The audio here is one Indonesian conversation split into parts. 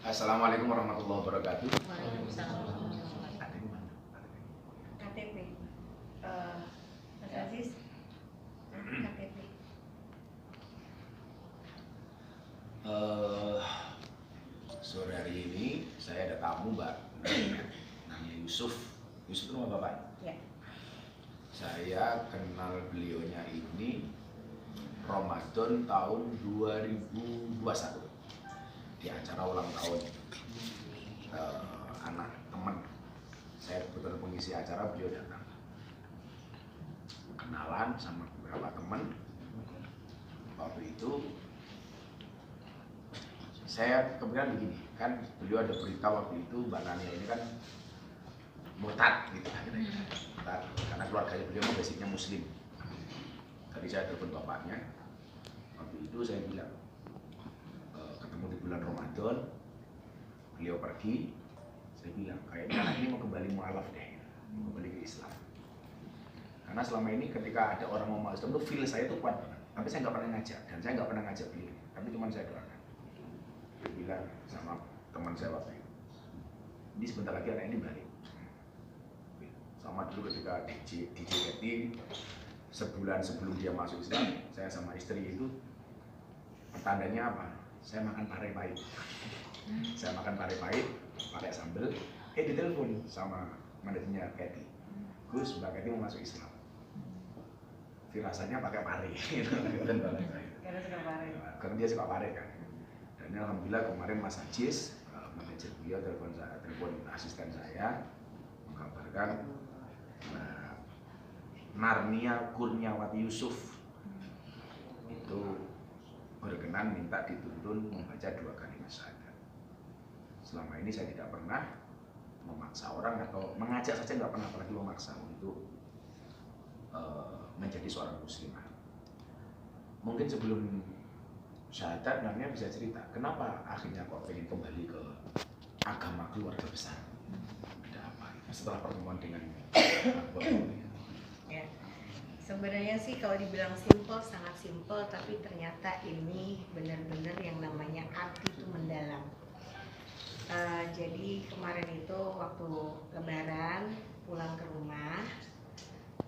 Assalamualaikum warahmatullahi wabarakatuh. Waalaikumsalam warahmatullahi wabarakatuh. KTP, Mas Aziz, KTP. Sore hari ini saya ada tamu, Mbak. Namanya Yusuf. Yusuf itu nama Bapak? Ya. Saya kenal beliaunya ini Ramadan tahun 2021 di acara ulang tahun anak teman. Saya kebetulan pengisi acara, beliau datang. Kenalan sama beberapa teman. Waktu itu saya kemudian begini, kan beliau ada berita waktu itu Mbak Nania ini kan murtad gitu kan, murtad, karena keluarganya beliau basicnya muslim. Tadi saya telepon bapaknya, waktu itu saya bilang ketemu di bulan Ramadan, beliau pergi, saya bilang kayaknya anak ini mau kembali mualaf deh, mau kembali ke Islam. Karena selama ini ketika ada orang mau masuk Islam itu feel saya itu kuat banget, tapi saya nggak pernah ngajak, dan saya nggak pernah ngajak beliau, tapi cuma saya doakan. Dia bilang sama teman saya waktu itu, ini sebentar lagi anak ini balik. Sama dulu ketika di JKT sebulan sebelum dia masuk Islam, saya sama istri itu pertandanya apa? Saya makan pare pahit. Saya makan pare pahit pakai sambal. Ditelepon sama manajernya Kathy, Gus, Mbak Kathy mau masuk Islam. Firasanya pakai pare. Karena suka pare. Karena dia suka pare kan. Dan alhamdulillah kemarin Mas Ajis, manajer beliau telepon asisten saya mengkabarkan Narnia Kurniawati Yusuf itu berkenan minta dituntun membaca 2 kalimat syahadat. Selama ini saya tidak pernah memaksa orang atau mengajak saja nggak pernah, apalagi memaksa untuk menjadi seorang muslimah. Mungkin sebelum syahadat Narnia bisa cerita kenapa akhirnya kok pengen kembali ke agama keluarga besar. Ada apa setelah pertemuan dengan Ya. Sebenarnya sih kalau dibilang simple, sangat simple, tapi ternyata ini benar-benar yang namanya arti itu mendalam. Jadi kemarin itu waktu Lebaran pulang ke rumah,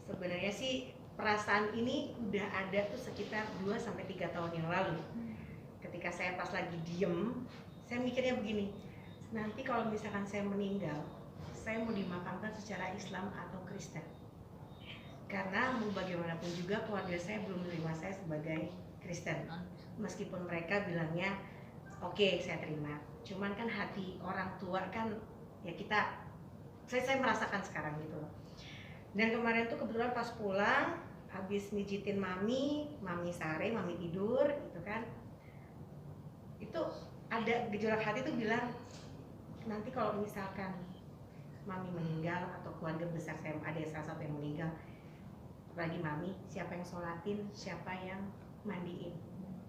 sebenarnya sih perasaan ini udah ada tuh sekitar 2-3 tahun yang lalu. Ketika saya pas lagi diem, saya mikirnya begini, nanti kalau misalkan saya meninggal, saya mau dimakamkan secara Islam atau Kristen. Karena mau bagaimanapun juga keluarga saya belum menerima saya sebagai Kristen. Meskipun mereka bilangnya oke, saya terima. Cuman kan hati orang tua kan ya saya merasakan sekarang gitu loh. Dan kemarin tuh kebetulan pas pulang habis mijitin mami sare, mami tidur gitu kan. Itu ada gejolak hati tuh bilang, nanti kalau misalkan mami meninggal atau keluarga besar saya ada salah satu yang meninggal, apalagi mami, siapa yang sholatin, siapa yang mandiin,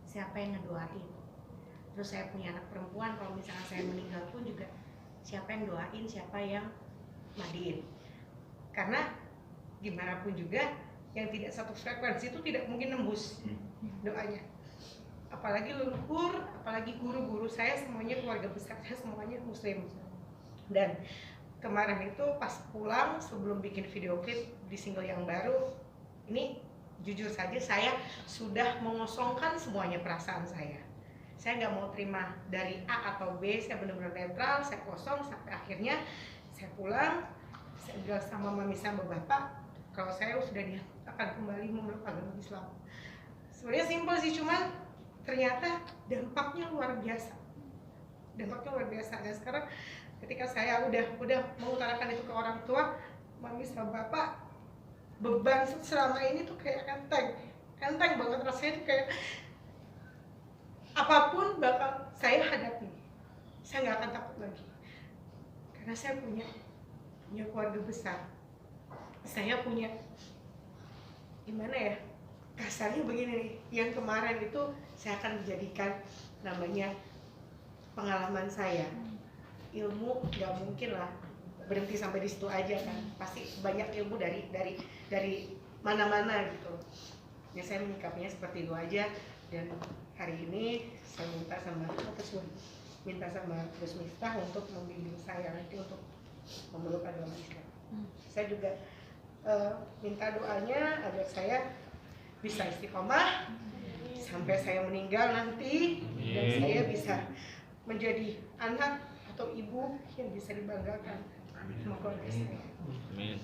siapa yang ngedoain. Terus saya punya anak perempuan, kalau misalkan saya meninggal pun juga siapa yang doain, siapa yang mandiin. Karena gimana pun juga yang tidak satu frekuensi itu tidak mungkin nembus doanya. Apalagi leluhur, apalagi guru-guru saya semuanya keluarga besar saya semuanya muslim. Dan kemarin itu pas pulang sebelum bikin video klip di single yang baru ini, jujur saja saya sudah mengosongkan semuanya perasaan saya. Saya nggak mau terima dari A atau B, saya benar-benar netral, saya kosong sampai akhirnya saya pulang. Saya bilang sama mami sama bapak kalau saya sudah akan kembali memeluk agama Islam. Sebenarnya simpel sih, cuman ternyata dampaknya luar biasa. Dampaknya luar biasa. Dan sekarang ketika saya udah mengutarakan itu ke orang tua, mami sama bapak, beban selama ini tuh kayak enteng banget rasanya tuh kayak apapun bakal saya hadapi, saya nggak akan takut lagi karena saya punya keluarga besar. Saya punya, gimana ya, kasarnya begini nih, yang kemarin itu saya akan menjadikan namanya pengalaman saya. Ilmu nggak mungkin lah berhenti sampai di situ aja kan, pasti banyak ilmu dari mana-mana gitu. Ya saya menyikapinya seperti itu aja. Dan hari ini saya minta sama minta sama Gus Miftah untuk membimbing saya nanti untuk memeluk agama Islam. Saya juga minta doanya agar saya bisa istiqomah sampai saya meninggal nanti, dan saya bisa menjadi anak atau ibu yang bisa dibanggakan sama keluarga saya. Amin.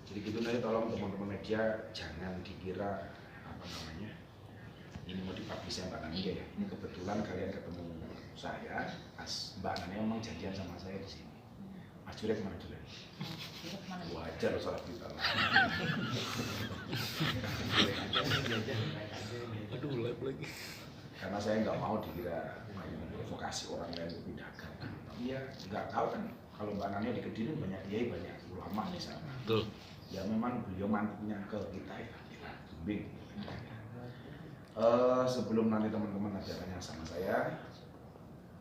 Jadi gitu nanti tolong teman-teman media jangan dikira apa namanya ini mau dipublish Mbak Nania ya. Ini kebetulan kalian ketemu saya, Mbak Nania memang janjian sama saya di sini. Mas Jurek mana Jurek? Wajar salah kita lah. Aduh, live lagi. Karena saya nggak mau dikira memprovokasi orang lain untuk pindahkan. Iya, nggak tahu kan kalau Mbak Nania di Kediri banyak kiai, banyak ulama di sana. Betul. Ya memang beliau mantunya ke kita ya, kita bimbing. Sebelum nanti teman-teman ada tanya sama saya,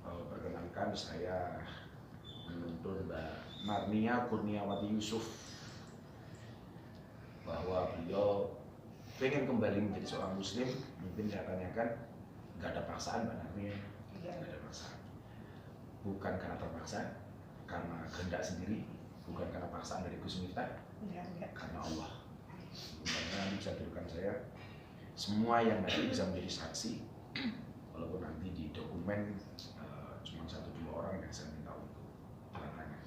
perkenalkan saya menuntun Mbak Marnia Kurniawati Yusuf bahwa beliau pengen kembali menjadi seorang muslim. Mungkin saya tanyakan, nggak ada paksaan Mbak Marnia, nggak ada paksaan. Bukan karena terpaksa, karena kehendak sendiri, bukan karena paksaan dari Gus Miftah, karena Allah. Sebenarnya nanti bisa berikan saya semua yang nanti bisa menjadi saksi, walaupun nanti di dokumen cuma 1-2 orang yang saya minta untuk tanda tangan.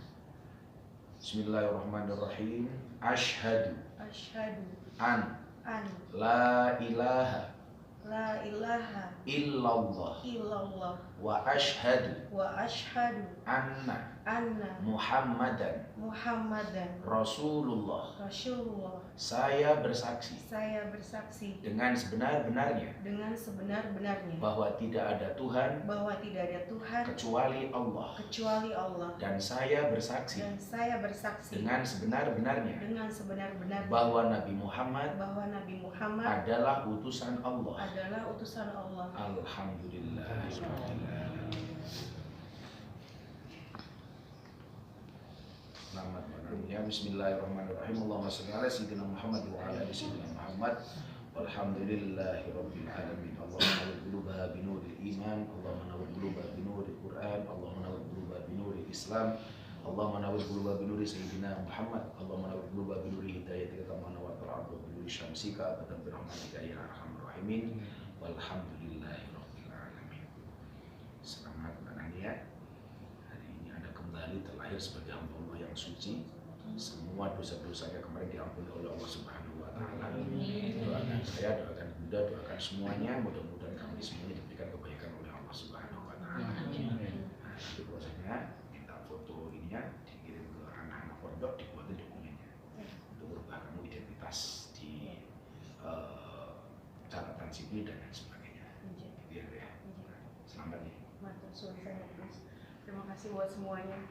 Bismillahirrahmanirrahim. Asyhadu an la ilaha illallah wa asyhadu anna Muhammadan Rasulullah. Saya bersaksi dengan sebenar-benarnya bahwa tidak ada Tuhan kecuali Allah, dan saya bersaksi dengan sebenar-benarnya bahwa Nabi Muhammad adalah utusan Allah. Alhamdulillah. Selamat malam ya. Bismillahirrahmanirrahim. Allahumma shalli ala sayyidina Muhammad wa ala ali sayyidina Muhammad. Walhamdulillahi rabbil alamin. Allahumma nawwir qulubaha binuril iman, Allahumma nawwir qulubaha binuril Quran, Allahumma nawwir qulubaha binuril Islam, Allahumma nawwir qulubaha binuri sayyidina Muhammad, Allahumma nawwir qulubaha binuri hidayatika kama nawwartal arda binuri syamsika abadan bi rahmatika ya arhamar rahimin. Walhamdulillahi rabbil alamin. Selamat Mbak Nania. Hari ini Anda kembali terlahir sebagai hamba Allah yang suci. Semua dosa-dosanya kemarin diampuni oleh Allah Subhanahu wa taala. Doakan saya, doakan Bunda, doakan semuanya, mudah-mudahan kami semuanya diberikan kebaikan oleh Allah Subhanahu wa taala. Nah, nanti prosesnya minta foto ininya dikirim ke anak-anak pondok, dibuatin dokumennya untuk merubah kamu identitas di catatan sipil dan lain sebagainya. Gitu ya. Selamat nih. Terima kasih buat semuanya,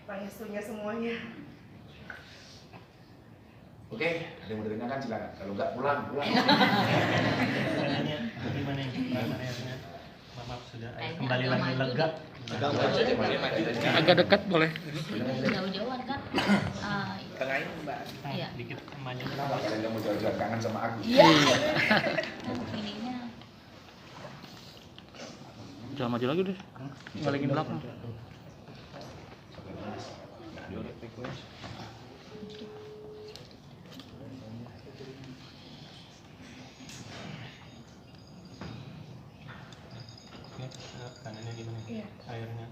pangestunya semuanya. Oke, ada yang mau ditanyakan silakan. Kalau nggak pulang. Pertanyaannya gimana nih pertanyaannya? Maaf sudah kembali lagi lega. Agak dekat boleh. Jauh-jauhan kan. Tengahin Mbak. Iya. Dikit maju. Saya mau jalan-jalan kangen sama aku. Iya. Ininya Jangan maju lagi deh. Balikin belakang. Kanannya gimana? Iya. Airnya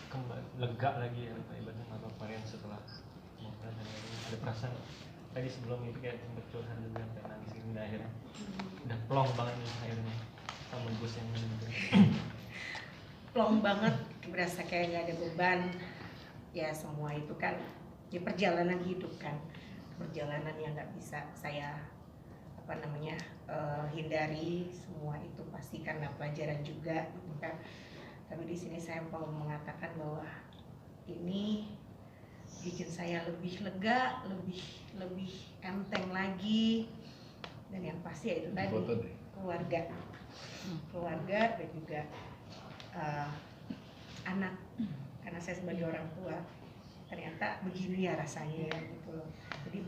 kembali lega lagi ya ibaratnya atau kemarin setelah ada perasaan tadi sebelum itu kayak sempet curhat juga sampai nangis ini akhirnya udah plong banget nih airnya sama bus yang menunggu. Plong banget, berasa kayak nggak ada beban. Ya semua itu kan di perjalanan hidup kan, perjalanan yang nggak bisa saya hindari. Semua itu pasti karena pelajaran juga gitu kan. Tapi di sini saya mau mengatakan bahwa ini bikin saya lebih lega, lebih enteng lagi, dan yang pasti ya itu tadi keluarga dan juga anak, karena saya sebagai orang tua ternyata begini ya rasanya ya gitu loh. Jadi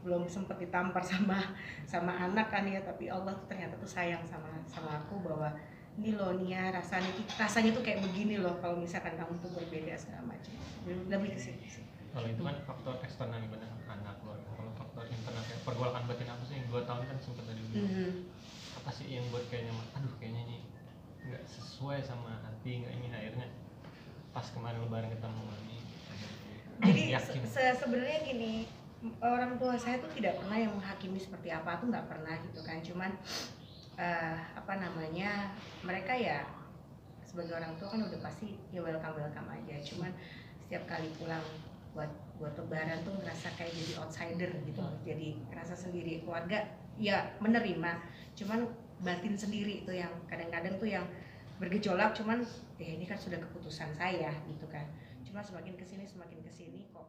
belum sempat ditampar sama anak kan ya, tapi Allah tuh ternyata tuh sayang sama aku bahwa ini loh Nia rasanya tuh kayak begini loh kalau misalkan kamu tuh berbeda segala macam. Lebih ke situ sih. Kalau itu kan faktor eksternal gimana anak keluarga. Kalau faktor internal kayak pergolakan batin aku sih yang 2 tahun kan sempat tadi bilang. Apa sih yang buat kayaknya aduh kayaknya ini nggak sesuai sama hati, nggak ingin, akhirnya pas kemarin lebaran ketemu lagi Jadi yakin. sebenarnya gini, orang tua saya tuh tidak pernah yang menghakimi seperti apa, tuh nggak pernah gitu kan. Cuman mereka ya sebagai orang tua kan udah pasti ya welcome aja. Cuman setiap kali pulang buat lebaran tuh ngerasa kayak jadi outsider gitu, jadi ngerasa sendiri. Keluarga ya menerima, cuman batin sendiri itu yang kadang-kadang tuh yang bergejolak. Cuman ya ini kan sudah keputusan saya gitu kan. Cuma semakin kesini kok